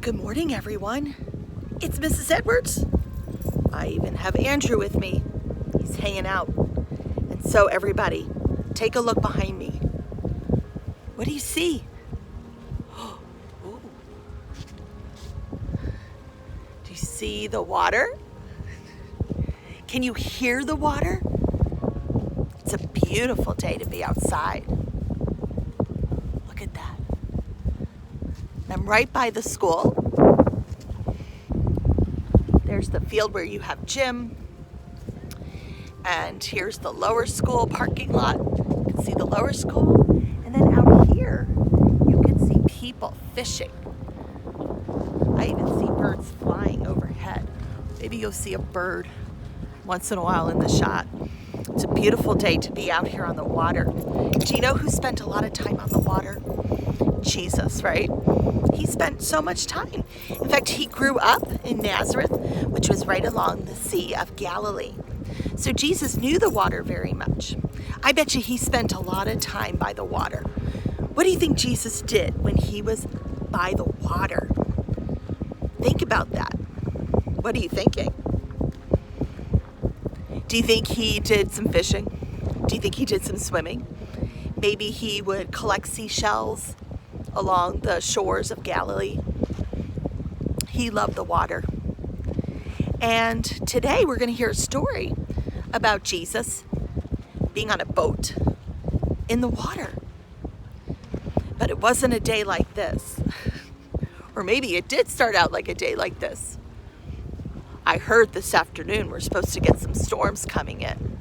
Good morning, everyone. It's Mrs. Edwards. I even have Andrew with me. He's hanging out. And so, everybody, take a look behind me. What do you see? Ooh. Do you see the water? Can you hear the water? It's a beautiful day to be outside. Look at that. I'm right by the school. There's the field where you have gym. And here's the lower school parking lot. You can see the lower school. And then out here, you can see people fishing. I even see birds flying overhead. Maybe you'll see a bird once in a while in the shot. It's a beautiful day to be out here on the water. Do you know who spent a lot of time on the water? Jesus, right? He spent so much time. In fact, he grew up in Nazareth, which was right along the Sea of Galilee. So Jesus knew the water very much. I bet you he spent a lot of time by the water. What do you think Jesus did when he was by the water? Think about that. What are you thinking? Do you think he did some fishing? Do you think he did some swimming? Maybe he would collect seashells along the shores of Galilee. He loved the water. And today we're going to hear a story about Jesus being on a boat in the water. But it wasn't a day like this. Or maybe it did start out like a day like this. I heard this afternoon we're supposed to get some storms coming in.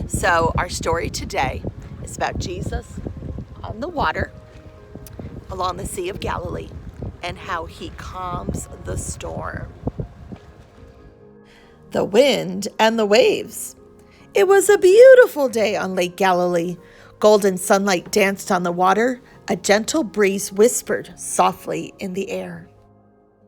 So our story today is about Jesus on the water along the Sea of Galilee and how he calms the storm. The wind and the waves. It was a beautiful day on Lake Galilee. Golden sunlight danced on the water. A gentle breeze whispered softly in the air.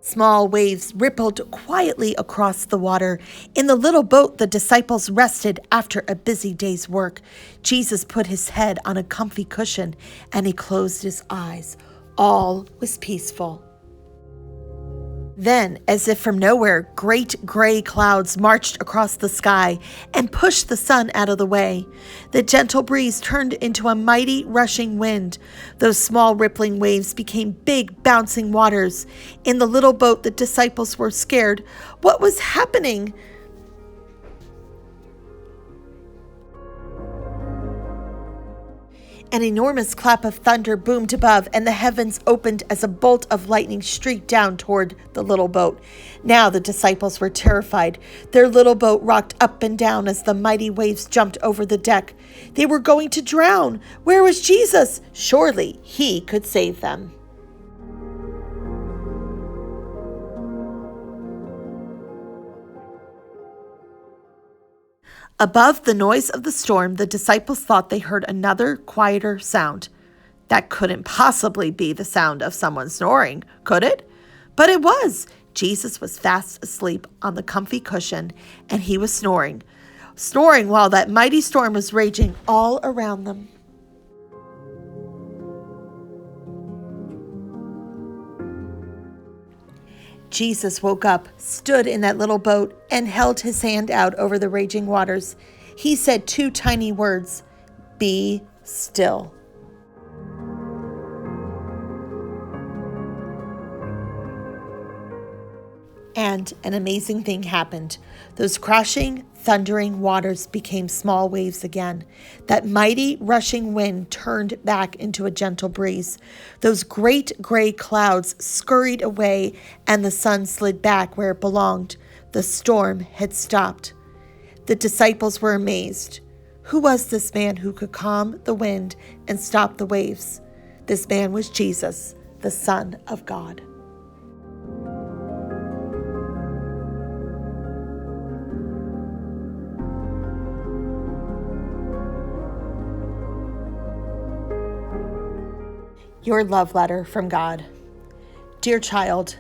Small waves rippled quietly across the water. In the little boat, the disciples rested after a busy day's work. Jesus put his head on a comfy cushion and he closed his eyes. All was peaceful. Then, as if from nowhere, great gray clouds marched across the sky and pushed the sun out of the way. The gentle breeze turned into a mighty rushing wind. Those small rippling waves became big bouncing waters. In the little boat, the disciples were scared. What was happening? An enormous clap of thunder boomed above, and the heavens opened as a bolt of lightning streaked down toward the little boat. Now the disciples were terrified. Their little boat rocked up and down as the mighty waves jumped over the deck. They were going to drown. Where was Jesus? Surely he could save them. Above the noise of the storm, the disciples thought they heard another, quieter sound. That couldn't possibly be the sound of someone snoring, could it? But it was. Jesus was fast asleep on the comfy cushion, and he was snoring while that mighty storm was raging all around them. Jesus woke up, stood in that little boat, and held his hand out over the raging waters. He said two tiny words, "Be still." And an amazing thing happened. Those crashing, thundering waters became small waves again. That mighty, rushing wind turned back into a gentle breeze. Those great gray clouds scurried away, and the sun slid back where it belonged. The storm had stopped. The disciples were amazed. Who was this man who could calm the wind and stop the waves? This man was Jesus, the Son of God. Your love letter from God. Dear child,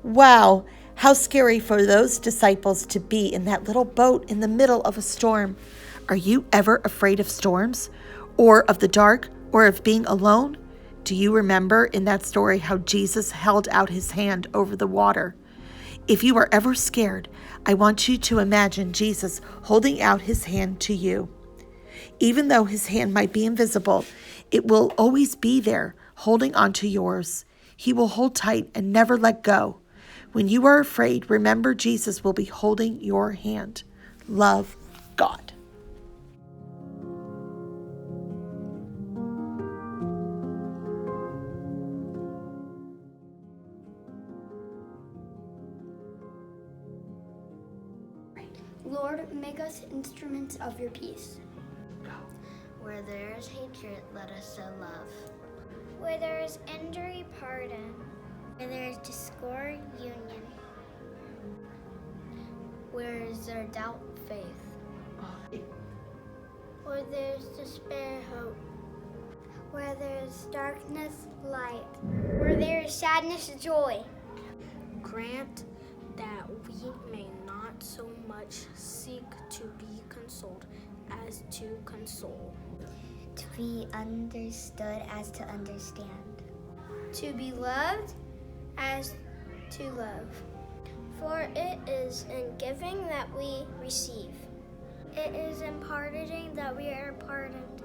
wow, how scary for those disciples to be in that little boat in the middle of a storm. Are you ever afraid of storms, or of the dark, or of being alone? Do you remember in that story how Jesus held out his hand over the water? If you are ever scared, I want you to imagine Jesus holding out his hand to you. Even though his hand might be invisible, it will always be there, holding onto yours. He will hold tight and never let go. When you are afraid, remember Jesus will be holding your hand. Love, God. Lord, make us instruments of your peace. Where there is hatred, let us sow love. Where there is injury, pardon. Where there is discord, union. Where is there doubt, faith. Where there is despair, hope. Where there is darkness, light. Where there is sadness, joy. Grant that we may not so much seek to be consoled as to console. To be understood as to understand. To be loved as to love. For it is in giving that we receive. It is in pardoning that we are pardoned.